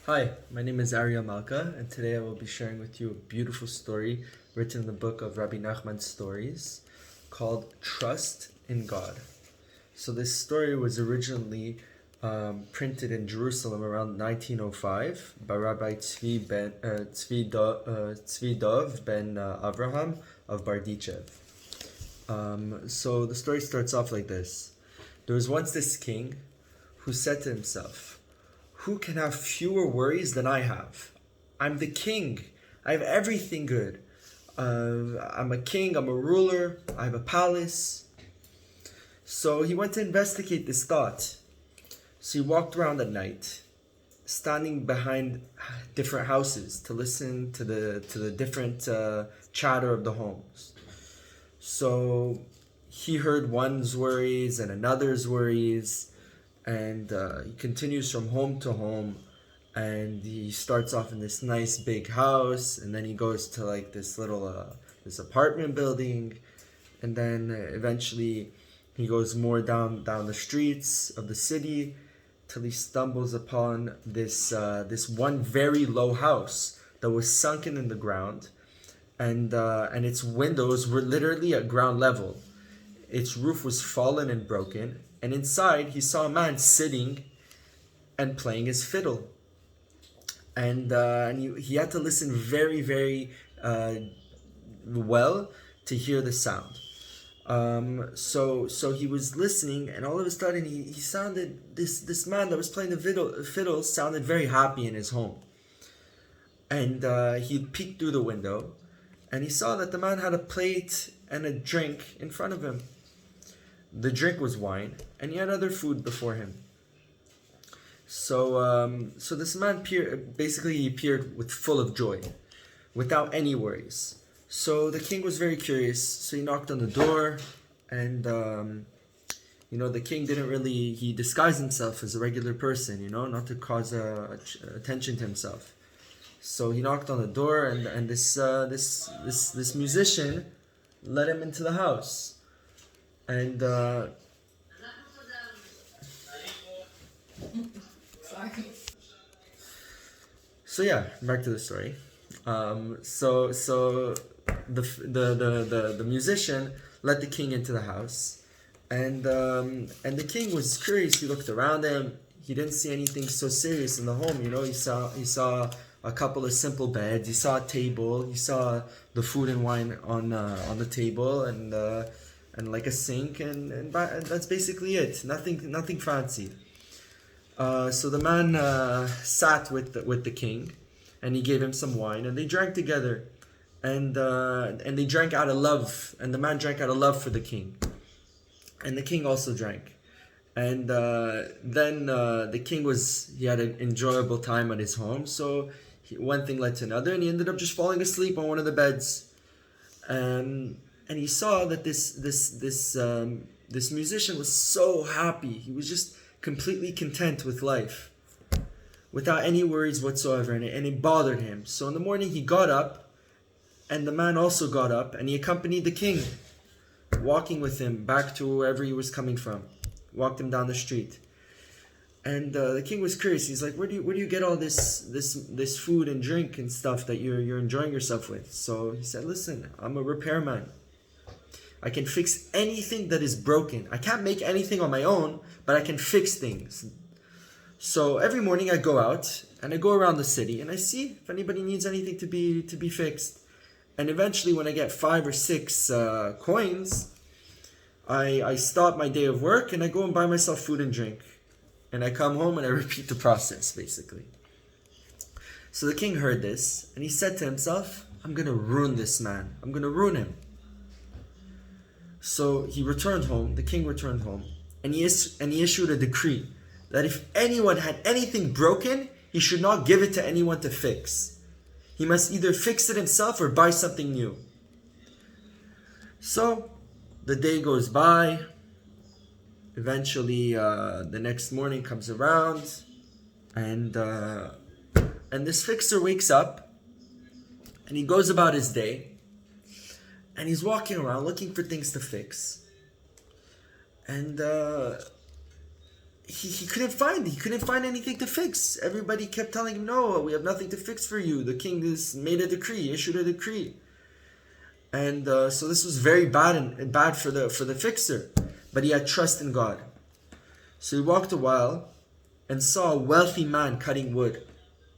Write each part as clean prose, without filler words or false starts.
Hi, my name is Arya Malka, and today I will be sharing with you a beautiful story written in the book of Rabbi Nachman's stories called Trust in God. So, this story was originally printed in Jerusalem around 1905 by Rabbi Tzvi Dov ben Avraham of Bardichev. So, the story starts off like this. There was once this king who said to himself, "Who can have fewer worries than I have? I'm the king. I have everything good. I'm a king, I'm a ruler, I have a palace." So he went to investigate this thought. So he walked around at night, standing behind different houses to listen to the different chatter of the homes. So he heard one's worries and another's worries, and he continues from home to home, and he starts off in this nice big house, and then he goes to like this little this apartment building, and then eventually he goes more down the streets of the city till he stumbles upon this one very low house that was sunken in the ground, and its windows were literally at ground level. Its roof was fallen and broken, and inside he saw a man sitting and playing his fiddle. And he had to listen very, very well to hear the sound. So he was listening, and all of a sudden he sounded this man that was playing the fiddle sounded very happy in his home. And he peeked through the window, and he saw that the man had a plate and a drink in front of him. The drink was wine, and he had other food before him. So this man appeared with full of joy, without any worries. So the king was very curious. So he knocked on the door, and the king didn't really. He disguised himself as a regular person, not to cause attention to himself. So he knocked on the door, and this musician let him into the house. And Sorry. so yeah, back to the story. So the musician let the king into the house, and the king was curious. He looked around him. He didn't see anything so serious in the home. He saw a couple of simple beds. He saw a table. He saw the food and wine on the table, and like a sink, and that's basically it. Nothing fancy. So the man sat with the king, and he gave him some wine, and they drank together, and they drank out of love, and the man drank out of love for the king, and the king also drank, and then the king he had an enjoyable time at his home, so one thing led to another, and he ended up just falling asleep on one of the beds, and he saw that this musician was so happy. He was just completely content with life, without any worries whatsoever, and it bothered him. So in the morning he got up, and the man also got up, and he accompanied the king, walking with him back to wherever he was coming from, walked him down the street. And the king was curious. He's like, where do you get all this food and drink and stuff that you're enjoying yourself with? So he said, listen, I'm a repairman. I can fix anything that is broken. I can't make anything on my own, but I can fix things. So every morning I go out and I go around the city and I see if anybody needs anything to be fixed. And eventually, when I get 5 or 6 coins, I stop my day of work and I go and buy myself food and drink. And I come home and I repeat the process, basically. So the king heard this, and he said to himself, I'm going to ruin this man. I'm going to ruin him. So he returned home, the king returned home, and he issued a decree that if anyone had anything broken, he should not give it to anyone to fix. He must either fix it himself or buy something new. So the day goes by. Eventually, the next morning comes around, and this fixer wakes up, and he goes about his day, and he's walking around looking for things to fix, and he couldn't find anything to fix. Everybody kept telling him, no, we have nothing to fix for you. The king made a decree, issued a decree. And so this was very bad for the fixer. But he had trust in God. So he walked a while and saw a wealthy man cutting wood.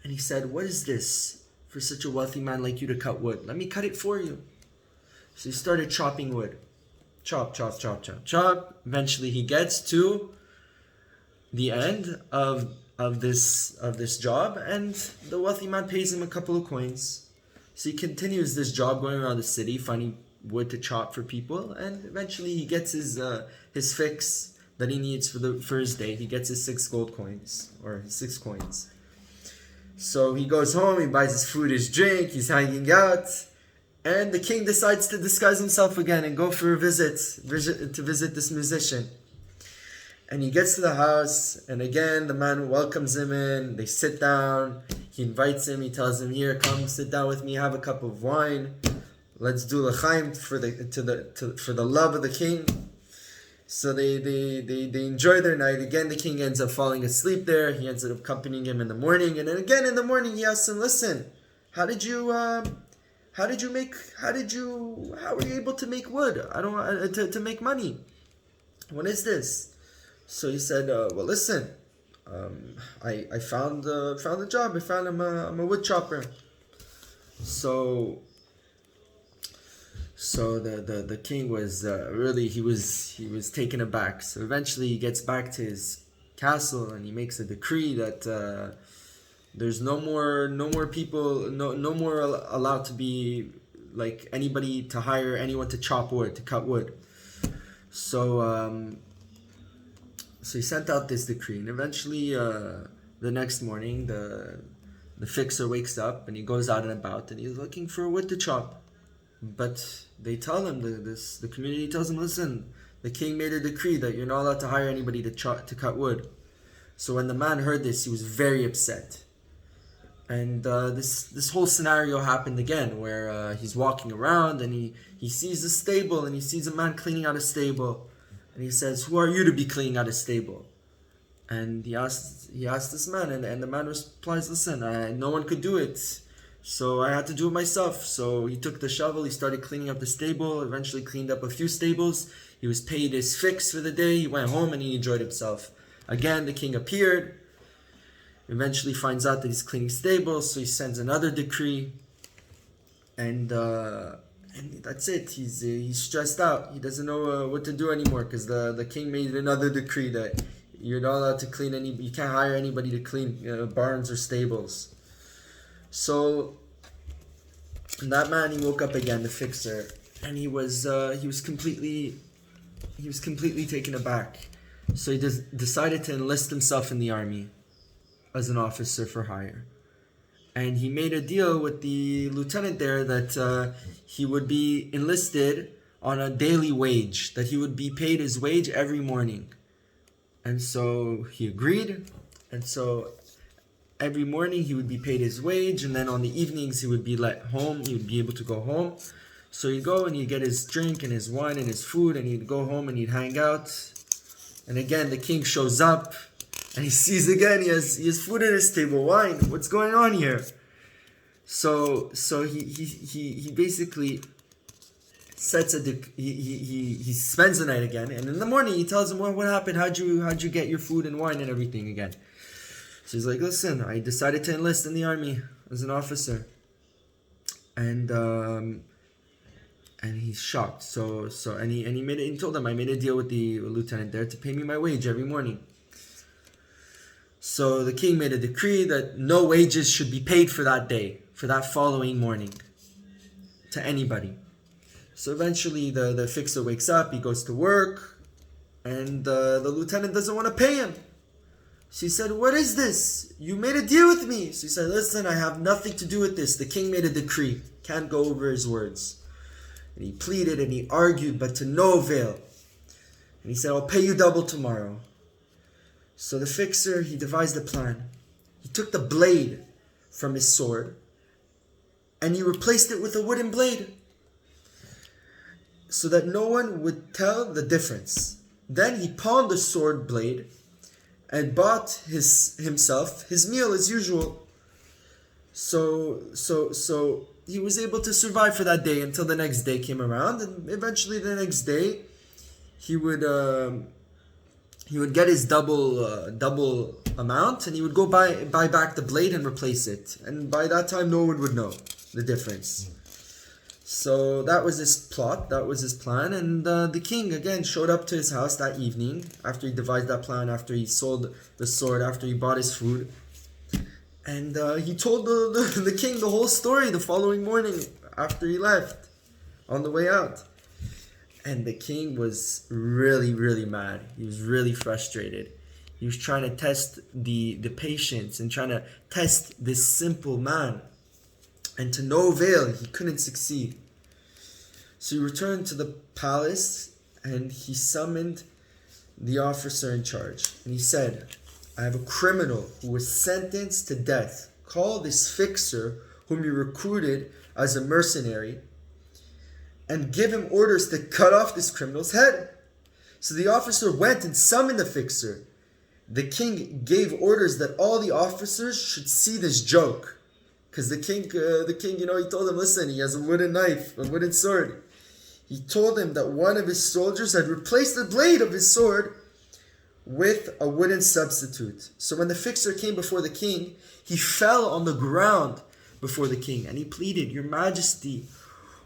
And he said, what is this for such a wealthy man like you to cut wood? Let me cut it for you. So he started chopping wood. Chop, chop, chop, chop, chop. Eventually he gets to the end of this job, and the wealthy man pays him a couple of coins. So he continues this job, going around the city, finding wood to chop for people, and eventually he gets his fix that he needs for his day. He gets his 6 gold coins, or his 6 coins. So he goes home, he buys his food, his drink, he's hanging out, and the king decides to disguise himself again and go for a visit to visit this musician. And he gets to the house, and again the man welcomes him in. They sit down. He invites him. He tells him, "Here, come sit down with me. Have a cup of wine. Let's do l'chaim for the love of the king." So they enjoy their night. Again, the king ends up falling asleep there. He ends up accompanying him in the morning, and then again in the morning he asks him, "Listen, how were you able to make wood? I don't to make money. What is this?" So he said, "Well, listen, I found a job. I'm a wood chopper." So the king was really he was taken aback. So eventually he gets back to his castle and he makes a decree that there's no more people, no more allowed to be like anybody to hire anyone to chop wood, to cut wood. So he sent out this decree, and eventually the next morning the fixer wakes up and he goes out and about and he's looking for wood to chop. But they tell him, the community tells him, "Listen, the king made a decree that you're not allowed to hire anybody to cut wood." So when the man heard this, he was very upset. And this whole scenario happened again, where he's walking around and he sees a stable and he sees a man cleaning out a stable. And he says, "Who are you to be cleaning out a stable?" And he asked this man, and the man replies, "Listen, no one could do it, so I had to do it myself." So he took the shovel, he started cleaning up the stable, eventually cleaned up a few stables. He was paid his fix for the day, he went home and he enjoyed himself. Again, the king appeared, eventually finds out that he's cleaning stables, so he sends another decree. And that's it. He's stressed out. He doesn't know what to do anymore because the king made another decree that you're not allowed to clean you can't hire anybody to clean barns or stables. So that man, he woke up again, the fixer, and he was completely taken aback. So he decided to enlist himself in the army as an officer for hire. And he made a deal with the lieutenant there that he would be enlisted on a daily wage, that he would be paid his wage every morning. And so he agreed. And so every morning he would be paid his wage, and then on the evenings he would be let home. He would be able to go home. So he'd go and he'd get his drink and his wine and his food, and he'd go home and he'd hang out. And again, the king shows up. And he sees again, he has food at his table, wine. What's going on here? So he basically sets he spends the night again, and in the morning he tells him, "Well, what happened? How'd you get your food and wine and everything again?" So he's like, "Listen, I decided to enlist in the army as an officer," and he's shocked. He told him, "I made a deal with the lieutenant there to pay me my wage every morning." So the king made a decree that no wages should be paid for that day, for that following morning, to anybody. So eventually the fixer wakes up, he goes to work, and the lieutenant doesn't want to pay him. So he said, "What is this? You made a deal with me." So he said, "Listen, I have nothing to do with this. The king made a decree. Can't go over his words." And he pleaded and he argued, but to no avail. And he said, "I'll pay you double tomorrow." So the fixer, he devised a plan. He took the blade from his sword and he replaced it with a wooden blade so that no one would tell the difference. Then he pawned the sword blade and bought himself his meal as usual. So he was able to survive for that day until the next day came around, and eventually the next day he would get his double amount, and he would go buy back the blade and replace it. And by that time, no one would know the difference. So that was his plot, that was his plan, and the king again showed up to his house that evening after he devised that plan, after he sold the sword, after he bought his food. And he told the king the whole story the following morning after he left, on the way out. And the king was really, really mad. He was really frustrated. He was trying to test the patience and trying to test this simple man. And to no avail, he couldn't succeed. So he returned to the palace and he summoned the officer in charge. And he said, I have a criminal who was sentenced to death. Call this fixer whom you recruited as a mercenary and give him orders to cut off this criminal's head. So the officer went and summoned the fixer. The king gave orders that all the officers should see this joke. Because the king, he told him, listen, he has a wooden knife, a wooden sword. He told him that one of his soldiers had replaced the blade of his sword with a wooden substitute. So when the fixer came before the king, he fell on the ground before the king and he pleaded, Your Majesty,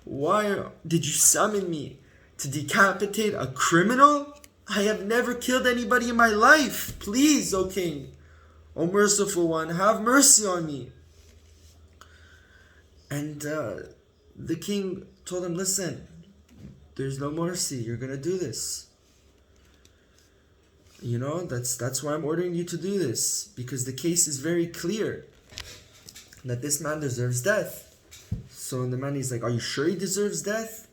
why did you summon me? To decapitate a criminal? I have never killed anybody in my life. Please, O king, O merciful one, have mercy on me. And the king told him, listen, there's no mercy. You're going to do this. That's why I'm ordering you to do this. Because the case is very clear that this man deserves death. So the man is like, are you sure he deserves death?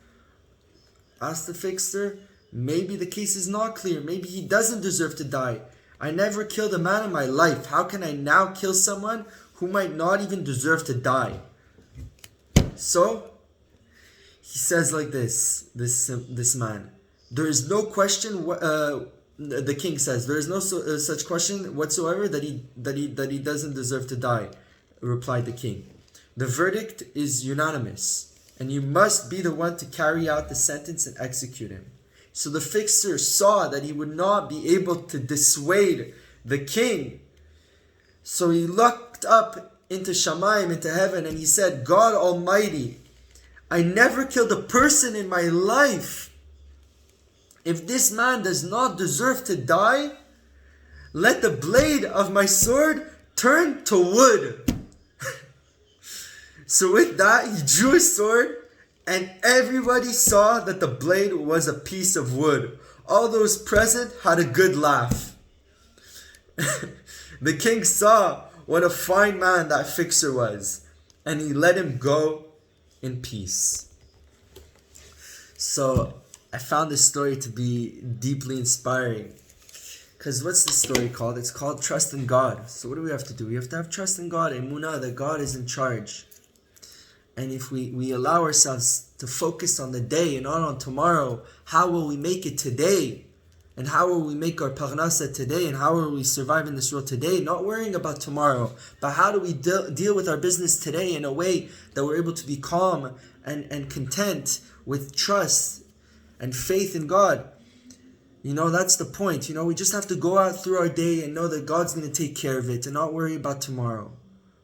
Asked the fixer. Maybe the case is not clear. Maybe he doesn't deserve to die. I never killed a man in my life. How can I now kill someone who might not even deserve to die? So he says like this man, there is no question. The king says there is no such question whatsoever that he doesn't deserve to die. Replied the king. The verdict is unanimous, and you must be the one to carry out the sentence and execute him. So the fixer saw that he would not be able to dissuade the king. So he looked up into Shamayim, into heaven, and he said, God Almighty, I never killed a person in my life. If this man does not deserve to die, let the blade of my sword turn to wood. So with that, he drew his sword, and everybody saw that the blade was a piece of wood. All those present had a good laugh. The king saw what a fine man that fixer was, and he let him go in peace. So I found this story to be deeply inspiring. Because what's the story called? It's called Trust in God. So what do we have to do? We have to have trust in God, emunah, that God is in charge. And if we allow ourselves to focus on the day and not on tomorrow, how will we make it today? And how will we make our parnasa today? And how will we survive in this world today? Not worrying about tomorrow, but how do we deal with our business today in a way that we're able to be calm and content with trust and faith in God? That's the point. We just have to go out through our day and know that God's going to take care of it and not worry about tomorrow.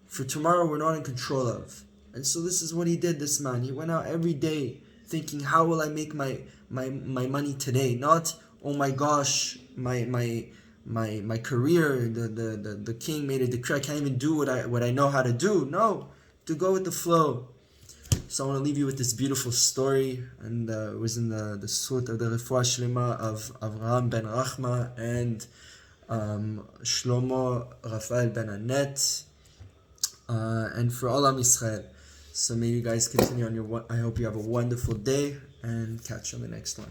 For tomorrow we're not in control of. And so this is what he did, this man. He went out every day thinking, how will I make my money today? Not, oh my gosh, my career, the king made a decree, I can't even do what I know how to do. No, to go with the flow. So I want to leave you with this beautiful story, and it was in the suit of the Refuah Shlema of Avraham ben Rachma and Shlomo Raphael ben Anet, and for all Am Yisrael. So may you guys continue on I hope you have a wonderful day, and catch you on the next one.